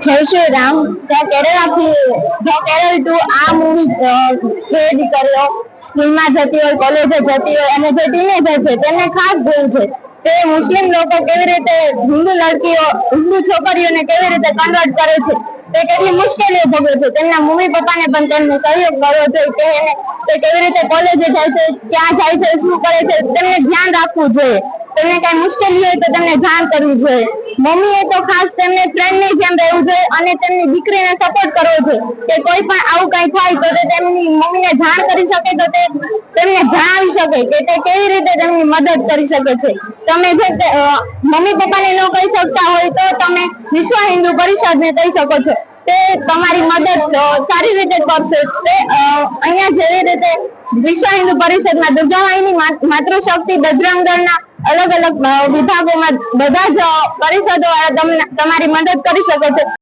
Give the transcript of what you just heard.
જય શ્રી રામ. કેરળ ટુ આ મૂવી જે દીકરીઓ સ્કૂલમાં જતી હોય, કોલેજે જતી હોય અને જે ટીનેજર છે તેમને ખાસ જોયું છે તે મુસ્લિમ લોકો કેવી રીતે હિન્દુ છોકરીઓને કેવી રીતે કન્વર્ટ કરે છે, તે કેટલી મુશ્કેલીઓ ભોગવે છે. તેમના મમ્મી પપ્પાને પણ તેમને સહયોગ કરવો જોઈએ કે તે કેવી રીતે કોલેજે જાય છે, ક્યાં જાય છે, શું કરે છે, તેમને ધ્યાન રાખવું જોઈએ. તેમને કઈ મુશ્કેલી હોય તો તેમને જાણ કરવી જોઈએ. મમ્મીએ તો ખાસ તેમને ફ્રેન્ડની જેમ રહેવું જોઈએ અને તેમની દીકરીને સપોર્ટ કરવો જોઈએ કે કોઈ પણ આવું કઈ થાય તો તે તેમની મમ્મીને જાણ કરી શકે, તો તે તેમને જણાવી શકે કે તે કેવી રીતે તેમની મદદ કરી શકે છે. તમે જે મમ્મી પપ્પાને ન કહી શકતા હોય તો તમે વિશ્વ હિન્દુ પરિષદને કહી શકો છો, તે તમારી મદદ સારી રીતે કરશે. તે અહીંયા જેવી રીતે વિશ્વ હિન્દુ પરિષદમાં દુર્ગામાઈની માતૃશક્તિ, બજરંગ દળના અલગ અલગ વિભાગોમાં બધા જ પરિષદો તમારી મદદ કરી શકે છે.